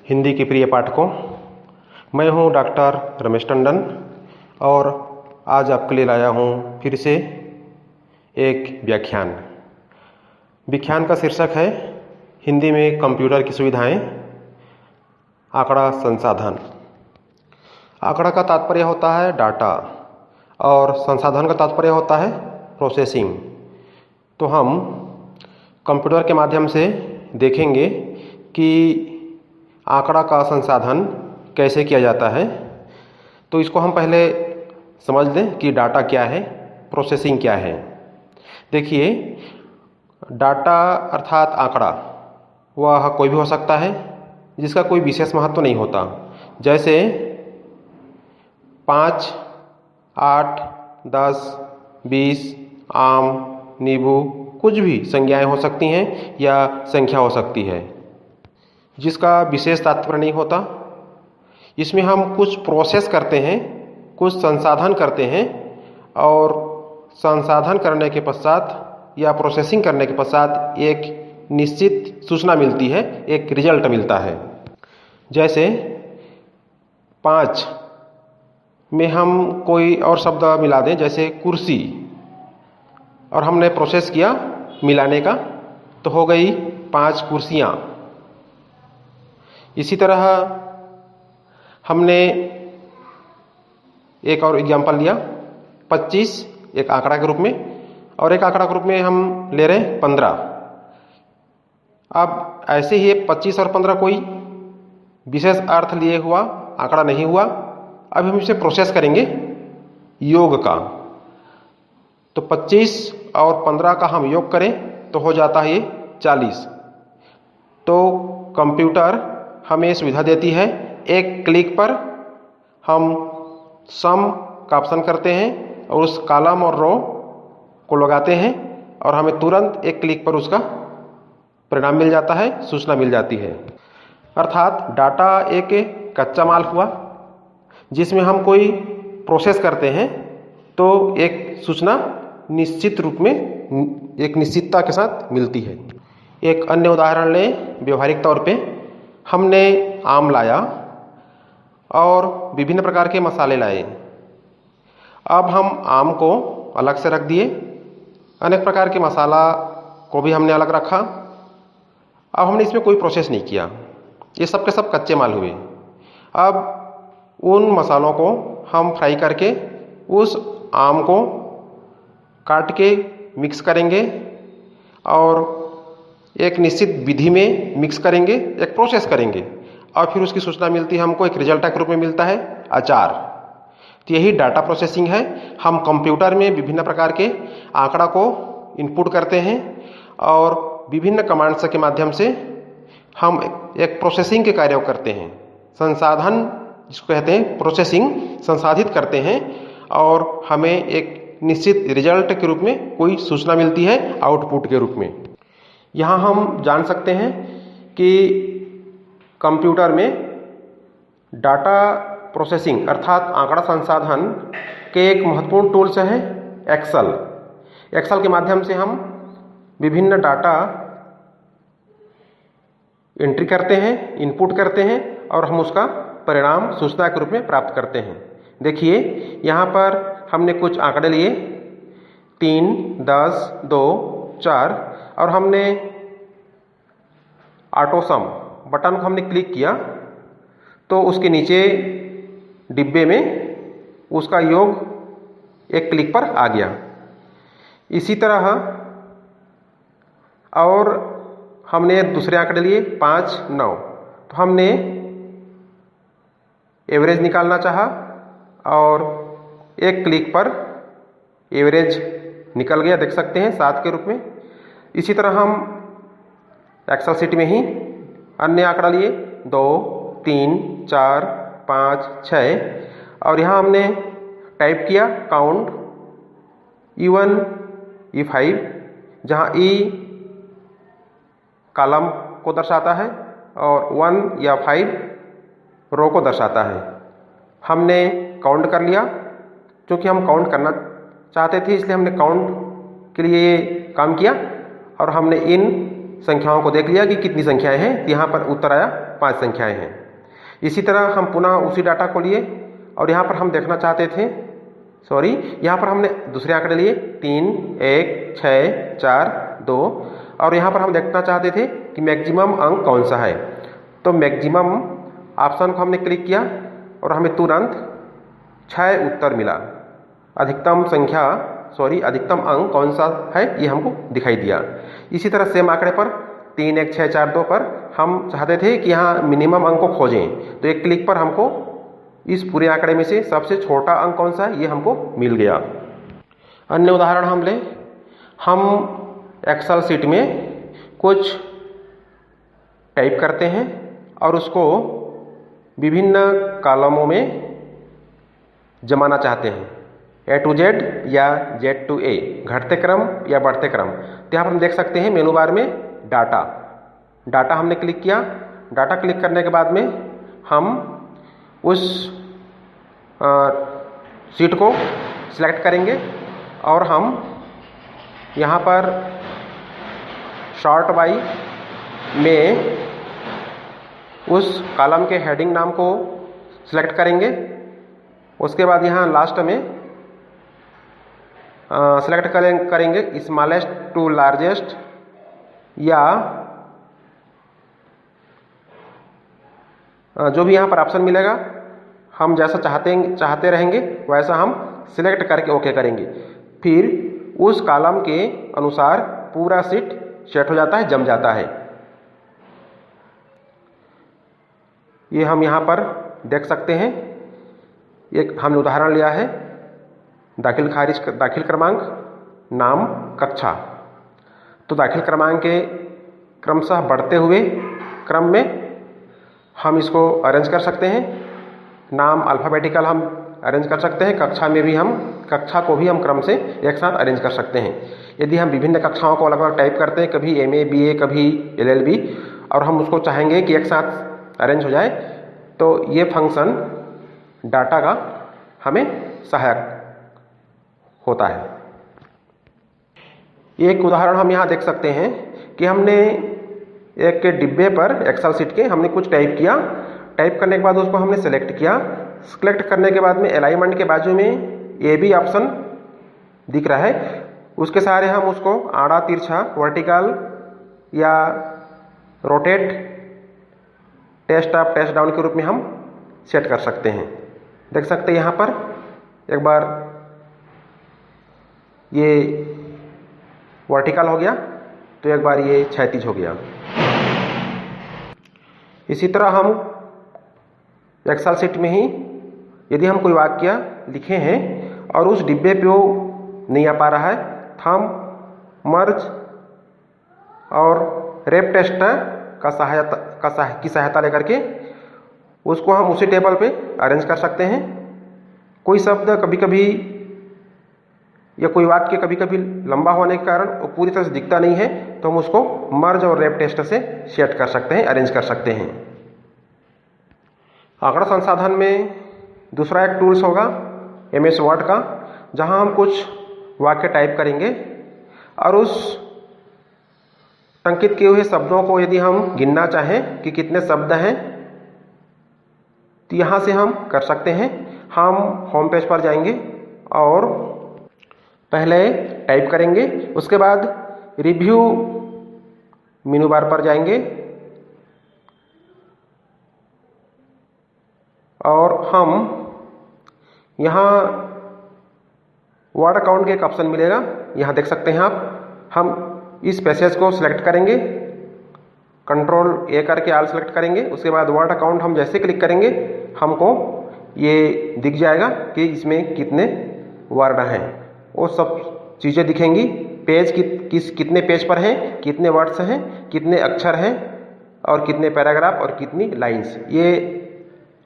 हिंदी के प्रिय पाठकों, मैं हूं डॉक्टर रमेश टंडन और आज आपके लिए लाया हूं फिर से एक व्याख्यान का शीर्षक है हिंदी में कंप्यूटर की सुविधाएं, आंकड़ा संसाधन। आंकड़ा का तात्पर्य होता है डाटा और संसाधन का तात्पर्य होता है प्रोसेसिंग। तो हम कंप्यूटर के माध्यम से देखेंगे कि आंकड़ा का संसाधन कैसे किया जाता है। तो इसको हम पहले समझ लें कि डाटा क्या है, प्रोसेसिंग क्या है। देखिए, डाटा अर्थात आंकड़ा वह कोई भी हो सकता है जिसका कोई विशेष महत्व नहीं होता। जैसे 5, 8, 10, 20, आम, नींबू, कुछ भी संज्ञाएं हो सकती हैं या संख्या हो सकती है जिसका विशेष तात्पर्य नहीं होता। इसमें हम कुछ प्रोसेस करते हैं, कुछ संसाधन करते हैं और संसाधन करने के पश्चात या प्रोसेसिंग करने के पश्चात एक निश्चित सूचना मिलती है, एक रिजल्ट मिलता है। जैसे 5 में हम कोई और शब्द मिला दें, जैसे कुर्सी, और हमने प्रोसेस किया मिलाने का, तो हो गई 5 कुर्सियाँ। इसी तरह हमने एक और एग्जाम्पल लिया 25 एक आंकड़ा के रूप में, और एक आंकड़ा के रूप में हम ले रहे हैं 15। अब ऐसे ही 25 और 15 कोई विशेष अर्थ लिए हुआ आंकड़ा नहीं हुआ। अब हम इसे प्रोसेस करेंगे योग का। तो 25 और 15 का हम योग करें तो हो जाता है ये 40। तो कंप्यूटर हमें सुविधा देती है, एक क्लिक पर हम सम का ऑप्शन करते हैं और उस कॉलम और रो को लगाते हैं और हमें तुरंत एक क्लिक पर उसका परिणाम मिल जाता है, सूचना मिल जाती है। अर्थात डाटा एक कच्चा माल हुआ जिसमें हम कोई प्रोसेस करते हैं तो एक सूचना निश्चित रूप में एक निश्चितता के साथ मिलती है। एक अन्य उदाहरण लें। व्यवहारिक तौर पे हमने आम लाया और विभिन्न प्रकार के मसाले लाए। अब हम आम को अलग से रख दिए, अनेक प्रकार के मसाला को भी हमने अलग रखा। अब हमने इसमें कोई प्रोसेस नहीं किया, ये सब के सब कच्चे माल हुए। अब उन मसालों को हम फ्राई करके उस आम को काट के मिक्स करेंगे और एक निश्चित विधि में मिक्स करेंगे, एक प्रोसेस करेंगे और फिर उसकी सूचना मिलती है हमको, एक रिजल्ट के रूप में मिलता है अचार। तो यही डाटा प्रोसेसिंग है। हम कंप्यूटर में विभिन्न प्रकार के आंकड़ा को इनपुट करते हैं और विभिन्न कमांड्स के माध्यम से हम एक प्रोसेसिंग के कार्य करते हैं। संसाधन जिसको कहते हैं प्रोसेसिंग, संसाधित करते हैं और हमें एक निश्चित रिजल्ट के रूप में कोई सूचना मिलती है आउटपुट के रूप में। यहाँ हम जान सकते हैं कि कंप्यूटर में डाटा प्रोसेसिंग अर्थात आंकड़ा संसाधन के एक महत्वपूर्ण टूल्स है एक्सेल। एक्सेल के माध्यम से हम विभिन्न डाटा एंट्री करते हैं, इनपुट करते हैं और हम उसका परिणाम सूचना के रूप में प्राप्त करते हैं। देखिए, यहाँ पर हमने कुछ आंकड़े लिए 3, 10, 2, 4 और हमने ऑटो सम बटन को हमने क्लिक किया तो उसके नीचे डिब्बे में उसका योग एक क्लिक पर आ गया। इसी तरह और हमने दूसरे आंकड़े लिए 5, 9। तो हमने एवरेज निकालना चाहा और एक क्लिक पर एवरेज निकल गया, देख सकते हैं 7 के रूप में। इसी तरह हम एक्सेल शीट में ही अन्य आंकड़ा लिए 2, 3, 4, 5, 6 और यहाँ हमने टाइप किया काउंट E1, E5, जहाँ E कॉलम को दर्शाता है और 1 या 5 रो को दर्शाता है। हमने काउंट कर लिया, क्योंकि हम काउंट करना चाहते थे इसलिए हमने काउंट के लिए काम किया और हमने इन संख्याओं को देख लिया कि कितनी संख्याएं हैं, तो यहाँ पर उत्तर आया 5 संख्याएं हैं। इसी तरह हम पुनः उसी डाटा को लिए और यहाँ पर हम देखना चाहते थे, यहाँ पर हमने दूसरे आंकड़े लिए 3, 1, 6, 4, 2 और यहाँ पर हम देखना चाहते थे कि मैक्सिमम अंक कौन सा है। तो मैक्सिमम ऑप्शन को हमने क्लिक किया और हमें तुरंत 6 उत्तर मिला। अधिकतम अंक कौन सा है ये हमको दिखाई दिया। इसी तरह सेम आंकड़े पर 3, 1, 6, 4, 2 पर हम चाहते थे कि यहाँ मिनिमम अंक को खोजें, तो एक क्लिक पर हमको इस पूरे आंकड़े में से सबसे छोटा अंक कौन सा है ये हमको मिल गया। अन्य उदाहरण हम लें, हम एक्सेल शीट में कुछ टाइप करते हैं और उसको विभिन्न कॉलमों में जमाना चाहते हैं, A to Z या Z to A, घटते क्रम या बढ़ते क्रम। तो यहाँ पर हम देख सकते हैं मेनू बार में डाटा हमने क्लिक किया। डाटा क्लिक करने के बाद में हम उस शीट को सिलेक्ट करेंगे और हम यहाँ पर शॉर्ट बाय में उस कॉलम के हेडिंग नाम को सिलेक्ट करेंगे। उसके बाद यहाँ लास्ट में सिलेक्ट करेंगे स्मॉलेस्ट टू लार्जेस्ट या जो भी यहाँ पर ऑप्शन मिलेगा हम जैसा चाहते रहेंगे वैसा हम सिलेक्ट करके ओके करेंगे। फिर उस कॉलम के अनुसार पूरा शीट सेट हो जाता है, जम जाता है। ये हम यहाँ पर देख सकते हैं। एक हमने उदाहरण लिया है, दाखिल क्रमांक, नाम, कक्षा। तो दाखिल क्रमांक के क्रमशः बढ़ते हुए क्रम में हम इसको अरेंज कर सकते हैं। नाम अल्फ़ाबेटिकल हम अरेंज कर सकते हैं। कक्षा को भी हम क्रम से एक साथ अरेंज कर सकते हैं। यदि हम विभिन्न कक्षाओं को अलग अलग टाइप करते हैं, कभी MA, BA, कभी LLB, और हम उसको चाहेंगे कि एक साथ अरेंज हो जाए, तो ये फंक्शन डाटा का हमें सहायक होता है। एक उदाहरण हम यहाँ देख सकते हैं कि हमने एक डिब्बे पर एक्सेल शीट के हमने कुछ टाइप किया। टाइप करने के बाद उसको हमने सेलेक्ट किया। सेलेक्ट करने के बाद में अलाइनमेंट के बाजू में AB ऑप्शन दिख रहा है, उसके सहारे हम उसको आड़ा तिरछा, वर्टिकल या rotate, test up, test down के रूप में हम सेट कर सकते हैं। देख सकते हैं यहाँ पर एक बार ये वर्टिकल हो गया तो एक बार ये क्षैतिज हो गया। इसी तरह हम एक्सेल शीट में ही यदि हम कोई वाक्य लिखे हैं और उस डिब्बे पे वो नहीं आ पा रहा है, तो हम मर्ज और रेप टेस्ट की सहायता लेकर के उसको हम उसी टेबल पे अरेंज कर सकते हैं। कोई शब्द कभी कभी या कोई वाक्य कभी कभी लंबा होने के कारण वो पूरी तरह से दिखता नहीं है, तो हम उसको मर्ज और रेप टेस्ट से सेट कर सकते हैं, अरेंज कर सकते हैं। आंकड़ा संसाधन में दूसरा एक टूल्स होगा MS वर्ड का, जहां हम कुछ वाक्य टाइप करेंगे और उस टंकित किए हुए शब्दों को यदि हम गिनना चाहें कि कितने शब्द हैं, तो यहाँ से हम कर सकते हैं। हम होम पेज पर जाएंगे और पहले टाइप करेंगे, उसके बाद रिव्यू मेनू बार पर जाएंगे और हम यहाँ वर्ड अकाउंट के एक ऑप्शन मिलेगा, यहाँ देख सकते हैं आप। हम इस पैसेज को सिलेक्ट करेंगे, कंट्रोल A करके ऑल सेलेक्ट करेंगे। उसके बाद वर्ड अकाउंट हम जैसे क्लिक करेंगे हमको ये दिख जाएगा कि इसमें कितने वर्ड हैं, वो सब चीज़ें दिखेंगी। पेज कितने पेज पर हैं, कितने वर्ड्स हैं, कितने अक्षर हैं और कितने पैराग्राफ और कितनी लाइंस, ये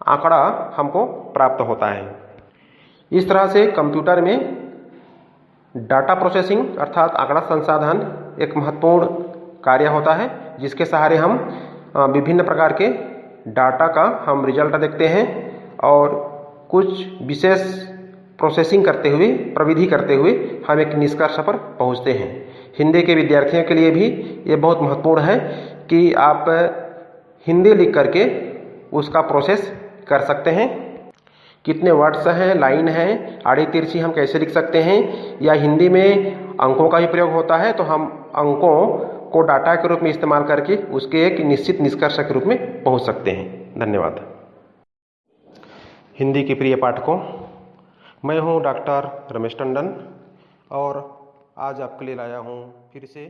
आंकड़ा हमको प्राप्त होता है। इस तरह से कंप्यूटर में डाटा प्रोसेसिंग अर्थात आंकड़ा संसाधन एक महत्वपूर्ण कार्य होता है, जिसके सहारे हम विभिन्न प्रकार के डाटा का हम रिजल्ट देखते हैं और कुछ विशेष प्रोसेसिंग करते हुए, प्रविधि करते हुए हम एक निष्कर्ष पर पहुंचते हैं। हिंदी के विद्यार्थियों के लिए भी ये बहुत महत्वपूर्ण है कि आप हिंदी लिख करके उसका प्रोसेस कर सकते हैं। कितने वर्ड्स हैं, लाइन हैं, आड़ी तिरछी हम कैसे लिख सकते हैं, या हिंदी में अंकों का ही प्रयोग होता है तो हम अंकों को डाटा के रूप में इस्तेमाल करके उसके एक निश्चित निष्कर्ष के रूप में पहुंच सकते हैं। धन्यवाद। हिंदी के प्रिय पाठकों, मैं हूं डॉक्टर रमेश टंडन और आज आपके लिए लाया हूं फिर से